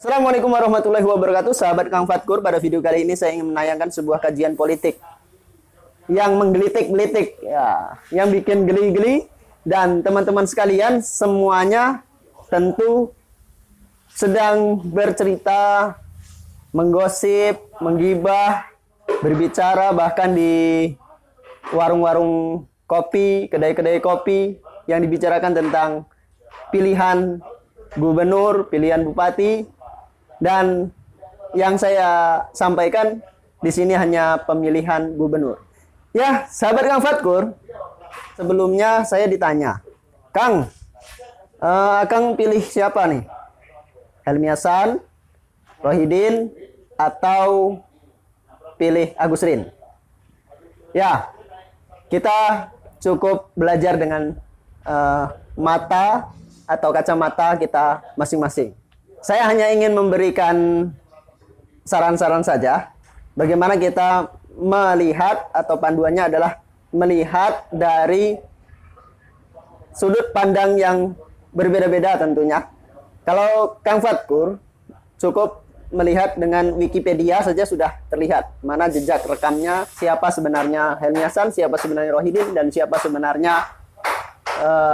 Assalamualaikum warahmatullahi wabarakatuh, sahabat Kang Fatkur. Pada video kali ini saya ingin menayangkan sebuah kajian politik yang menggelitik-gelitik, ya, yang bikin geli-geli, dan teman-teman sekalian semuanya tentu sedang bercerita, menggosip, menggibah, berbicara bahkan di warung-warung kopi, kedai-kedai kopi yang dibicarakan tentang pilihan gubernur, pilihan bupati. Dan yang saya sampaikan di sini hanya pemilihan gubernur. Ya, sahabat Kang Fatkur, sebelumnya saya ditanya, Kang, Kang pilih siapa nih? Helmi Hasan, Rohidin, atau pilih Agus Rin? Ya, kita cukup belajar dengan mata atau kacamata kita masing-masing. Saya hanya ingin memberikan saran-saran saja bagaimana kita melihat, atau panduannya adalah melihat dari sudut pandang yang berbeda-beda tentunya. Kalau Kang Fatkur cukup melihat dengan Wikipedia saja sudah terlihat mana jejak rekamnya, siapa sebenarnya Helmi Hasan, siapa sebenarnya Rohidin, dan siapa sebenarnya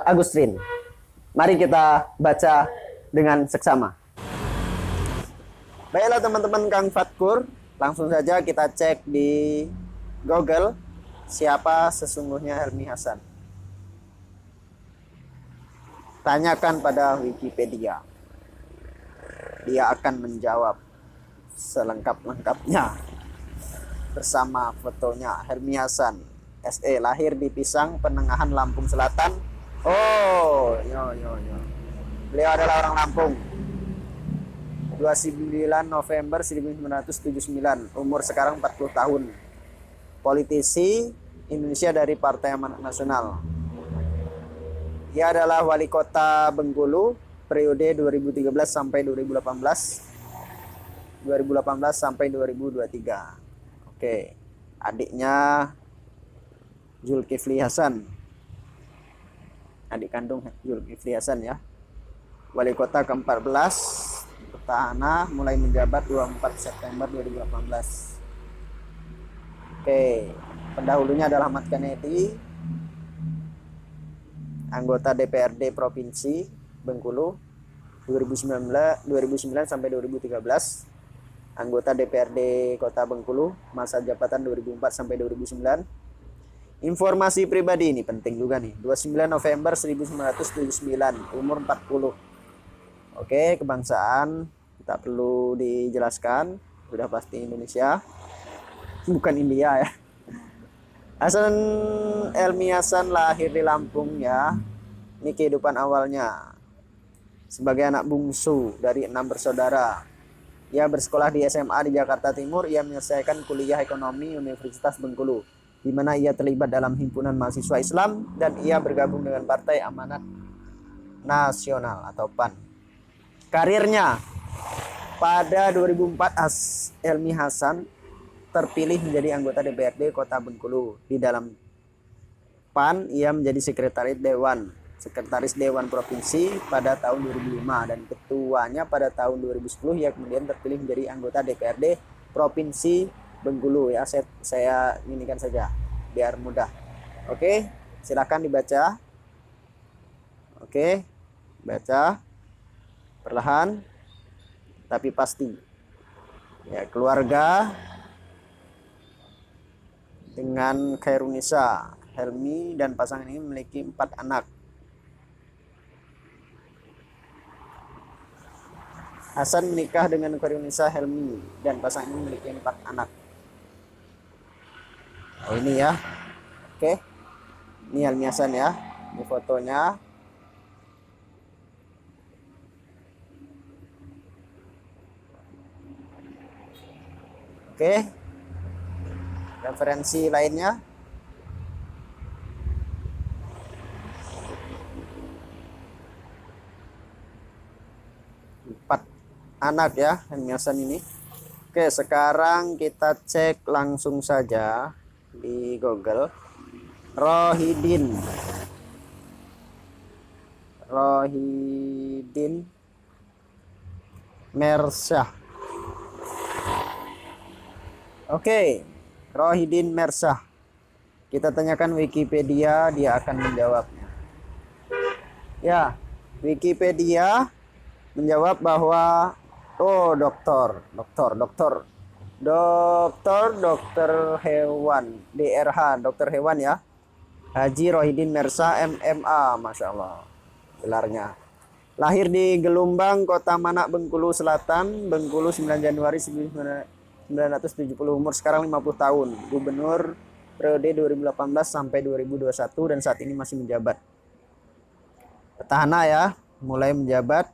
Agus Rin. Mari kita baca dengan seksama. Baiklah teman-teman Kang Fatkur, langsung saja kita cek di Google siapa sesungguhnya Helmi Hasan. Tanyakan pada Wikipedia. Dia akan menjawab selengkap-lengkapnya bersama fotonya. Helmi Hasan, SE, lahir di Pisang, Penengahan, Lampung Selatan. Oh, yo. Beliau adalah orang Lampung. 29 November 1979, umur sekarang 40 tahun. Politisi Indonesia dari Partai Amanat Nasional. Ia adalah wali kota Bengkulu periode 2013 sampai 2018. 2018 sampai 2023. Oke. Adiknya Zulkifli Hasan. Adik kandung Zulkifli Hasan ya. Wali kota ke-14 Petahana, mulai menjabat 24 September 2018. Oke, pendahulunya adalah Ahmad Kennedy, anggota DPRD Provinsi Bengkulu 2009 sampai 2013, anggota DPRD Kota Bengkulu masa jabatan 2004 sampai 2009. Informasi pribadi ini penting juga nih. 29 November 1979, umur 40. Oke, kebangsaan tak perlu dijelaskan, sudah pasti Indonesia, bukan India ya. Helmi Hasan lahir di Lampung ya. Ini kehidupan awalnya. Sebagai anak bungsu dari 6 bersaudara, ia bersekolah di SMA di Jakarta Timur. Ia menyelesaikan kuliah ekonomi Universitas Bengkulu, di mana ia terlibat dalam himpunan mahasiswa Islam, dan ia bergabung dengan Partai Amanat Nasional atau PAN. Karirnya pada 2004, Helmi Hasan terpilih menjadi anggota DPRD Kota Bengkulu. Di dalam PAN ia menjadi sekretaris Dewan Provinsi pada tahun 2005, dan ketuanya pada tahun 2010. Ia kemudian terpilih menjadi anggota DPRD Provinsi Bengkulu ya. Saya inikan saja biar mudah. Oke, silakan dibaca. Oke, baca perlahan tapi pasti ya. Keluarga dengan Khairunisa, Helmi dan pasangan ini memiliki 4 anak. Hasan menikah dengan Khairunisa Helmi dan pasangan ini memiliki 4 anak. Oh ini ya. Oke, ini Helmi Hasan ya, ini fotonya. Oke, referensi lainnya. Empat anak ya Helmi Hasan ini. Oke, sekarang kita cek langsung saja di Google. Rohidin Mersyah. Oke, Rohidin Mersyah. Kita tanyakan Wikipedia, dia akan menjawabnya. Ya, Wikipedia menjawab bahwa dokter hewan, DRH, dokter hewan ya. Haji Rohidin Mersyah MMA, Masya Allah gelarnya. Lahir di Gelumbang, Kota Manak, Bengkulu Selatan, Bengkulu 9 Januari 1970, umur sekarang 50 tahun. Gubernur periode 2018 sampai 2021 dan saat ini masih menjabat. Petahana ya, mulai menjabat.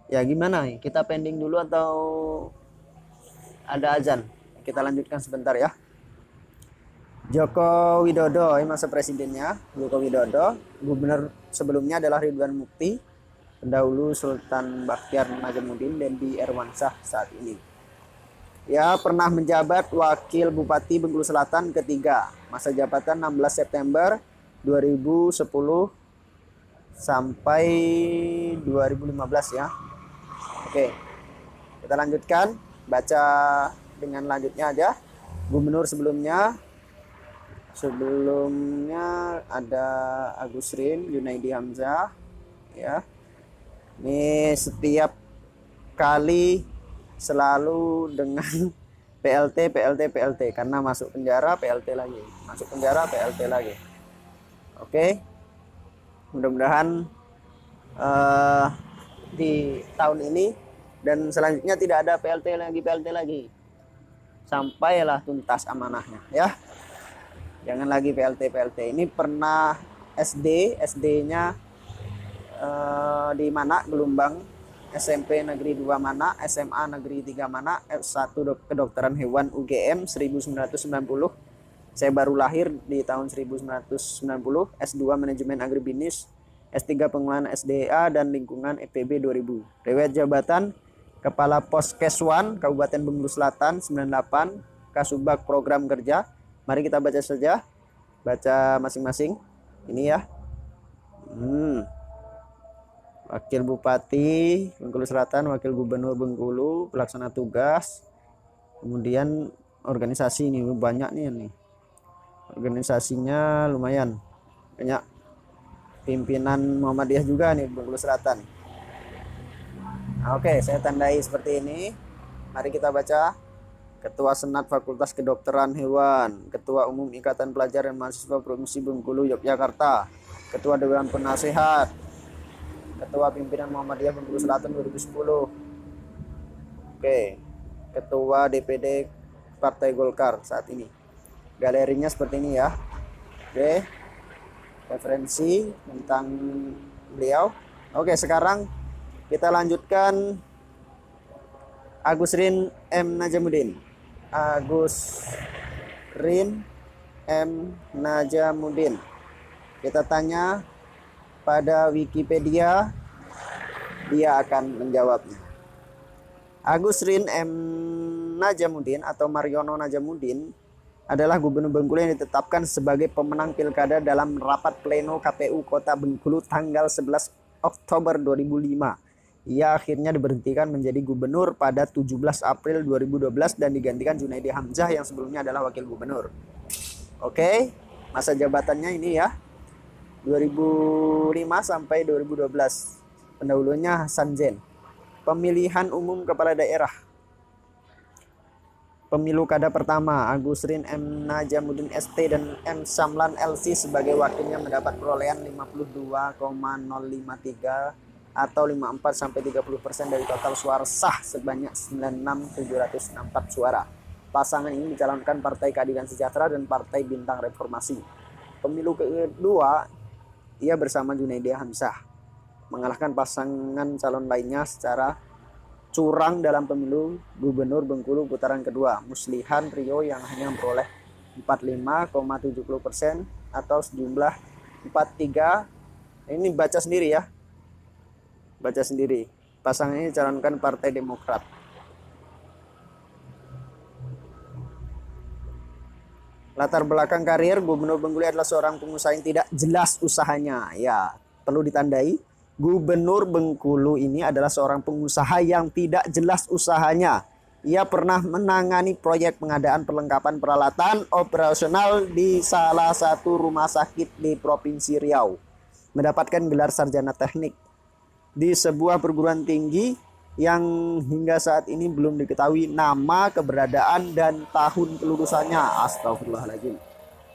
Ya gimana? Kita pending dulu atau ada azan? Kita lanjutkan sebentar ya. Joko Widodo, ini masa presidennya. Joko Widodo. Gubernur sebelumnya adalah Ridwan Mukti, pendahulu Sultan Bakhtiar Najamuddin, dan di Erwansyah saat ini. Ya, pernah menjabat Wakil Bupati Bengkulu Selatan ketiga. Masa jabatan 16 September 2010 sampai 2015 ya. Oke, kita lanjutkan. Baca dengan lanjutnya aja. Gubernur sebelumnya ada Agus Rin, Junaidi Hamzah ya. Ini setiap kali selalu dengan PLT karena masuk penjara PLT lagi, masuk penjara PLT lagi. Oke, mudah-mudahan di tahun ini dan selanjutnya tidak ada PLT lagi sampailah tuntas amanahnya ya. Jangan lagi PLT. Ini pernah SD-nya di Manak, Gelumbang, SMP Negeri 2 Manak, SMA Negeri 3 Manak, S1 Kedokteran Hewan UGM 1990. Saya baru lahir di tahun 1990. S2 Manajemen Agribisnis, S3 Pengelolaan SDA dan Lingkungan EPB 2000. Riwayat jabatan Kepala Poskeswan Kabupaten Bengkulu Selatan 98, Kasubag Program Kerja. Mari kita baca saja, baca masing-masing. Ini ya. Wakil Bupati Bengkulu Selatan, Wakil Gubernur Bengkulu, pelaksana tugas. Kemudian organisasi ini banyak nih. Organisasinya lumayan banyak. Pimpinan Muhammadiyah juga nih Bengkulu Selatan. Oke, saya tandai seperti ini. Mari kita baca. Ketua Senat Fakultas Kedokteran Hewan, Ketua Umum Ikatan Pelajar dan Mahasiswa Provinsi Bengkulu Yogyakarta, Ketua Dewan Penasehat, Ketua Pimpinan Muhammadiyah Bengkulu Selatan 2010. Oke, Ketua DPD Partai Golkar saat ini. Galerinya seperti ini ya. Oke, referensi tentang beliau. Oke, sekarang kita lanjutkan Agus Rin M. Najamuddin. Agus Rin M. Najamuddin. Kita tanya pada Wikipedia, dia akan menjawabnya. Agus Rin M. Najamuddin atau Mariono Najamuddin adalah Gubernur Bengkulu yang ditetapkan sebagai pemenang pilkada dalam rapat pleno KPU Kota Bengkulu tanggal 11 Oktober 2005. Ia akhirnya diberhentikan menjadi gubernur pada 17 April 2012 dan digantikan Junaidi Hamzah yang sebelumnya adalah wakil gubernur. Oke, masa jabatannya ini ya. 2005 sampai 2012. Pendahulunya Hasan Zain. Pemilihan umum kepala daerah. Pemilu kada pertama, Agus Rin M. Najamuddin ST dan M. Samlan LC sebagai wakilnya mendapat perolehan 52,053 atau 54 sampai 30% dari total suara sah sebanyak 96.764 suara. Pasangan ini dicalonkan Partai Keadilan Sejahtera dan Partai Bintang Reformasi. Pemilu kedua, ia bersama Junaidi Hamzah mengalahkan pasangan calon lainnya secara curang dalam pemilu Gubernur Bengkulu putaran kedua, Muslihan Rio yang hanya memperoleh 45,70% atau sejumlah 43. Ini baca sendiri ya. Baca sendiri. Pasangan ini dicalonkan Partai Demokrat. Latar belakang karir, Gubernur Bengkulu adalah seorang pengusaha yang tidak jelas usahanya. Ya, perlu ditandai. Gubernur Bengkulu ini adalah seorang pengusaha yang tidak jelas usahanya. Ia pernah menangani proyek pengadaan perlengkapan peralatan operasional di salah satu rumah sakit di Provinsi Riau. Mendapatkan gelar sarjana teknik di sebuah perguruan tinggi yang hingga saat ini belum diketahui nama, keberadaan, dan tahun kelulusannya. Astagfirullahaladzim.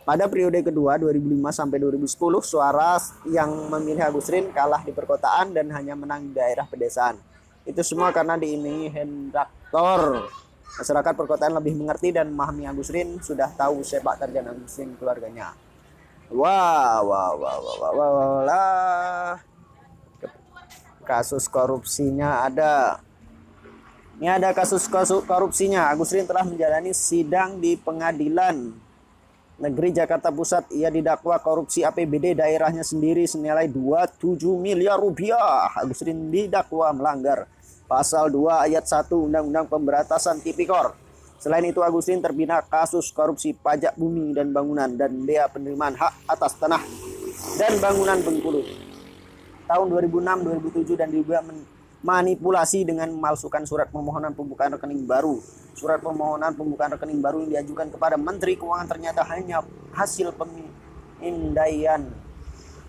Pada periode kedua 2005 sampai 2010, suara yang memilih Agus Rin kalah di perkotaan dan hanya menang di daerah pedesaan. Itu semua karena diiringi hendaktor. Masyarakat perkotaan lebih mengerti dan memahami Agus Rin, sudah tahu sepak terjang Agus Rin keluarganya. Wah. Kasus korupsinya ada. Ini ada kasus korupsinya. Agus Rin telah menjalani sidang di Pengadilan Negeri Jakarta Pusat. Ia didakwa korupsi APBD daerahnya sendiri senilai 27 miliar rupiah. Agus Rin didakwa melanggar pasal 2 ayat 1 Undang-Undang Pemberantasan Tipikor. Selain itu, Agus Rin terpidana kasus korupsi pajak bumi dan bangunan dan bea penerimaan hak atas tanah dan bangunan Bengkulu tahun 2006, 2007 dan juga manipulasi dengan memalsukan surat permohonan pembukaan rekening baru. Surat permohonan pembukaan rekening baru yang diajukan kepada Menteri Keuangan ternyata hanya hasil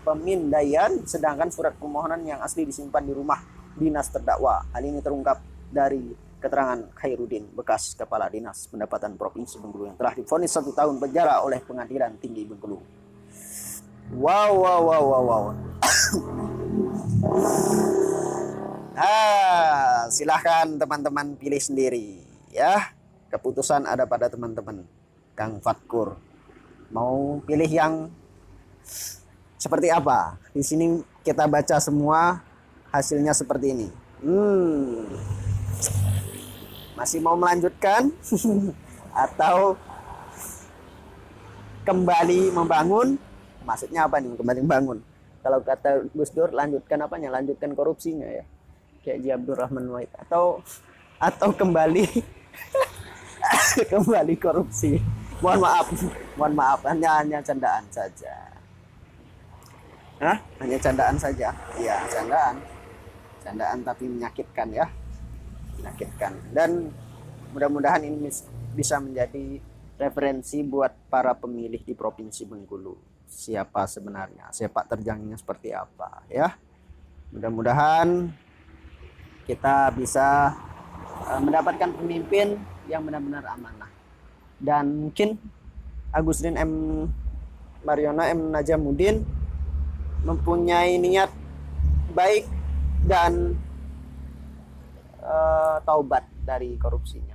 pemindaian, sedangkan surat permohonan yang asli disimpan di rumah dinas terdakwa. Hal ini terungkap dari keterangan Khairuddin, bekas Kepala Dinas Pendapatan Provinsi Bengkulu yang telah divonis 1 tahun penjara oleh Pengadilan Tinggi Bengkulu. Wow. Silahkan teman-teman pilih sendiri ya. Keputusan ada pada teman-teman. Kang Fatkur mau pilih yang seperti apa? Di sini kita baca semua hasilnya seperti ini. Masih mau melanjutkan atau kembali membangun? Maksudnya apa nih kembali membangun? Kalau kata Gus Dur, lanjutkan apanya? Lanjutkan korupsinya ya. Kayak Ji Abdurrahman Wahid atau kembali kembali korupsi. Mohon maaf, hanya candaan saja. Hanya candaan saja. Iya, candaan tapi menyakitkan ya. Menyakitkan. Dan mudah-mudahan ini bisa menjadi referensi buat para pemilih di Provinsi Bengkulu. Siapa sebenarnya, sepak terjangnya seperti apa ya. Mudah-mudahan kita bisa mendapatkan pemimpin yang benar-benar amanah. Dan mungkin Agus Rin M. Mariono M. Najamuddin mempunyai niat baik dan taubat dari korupsinya.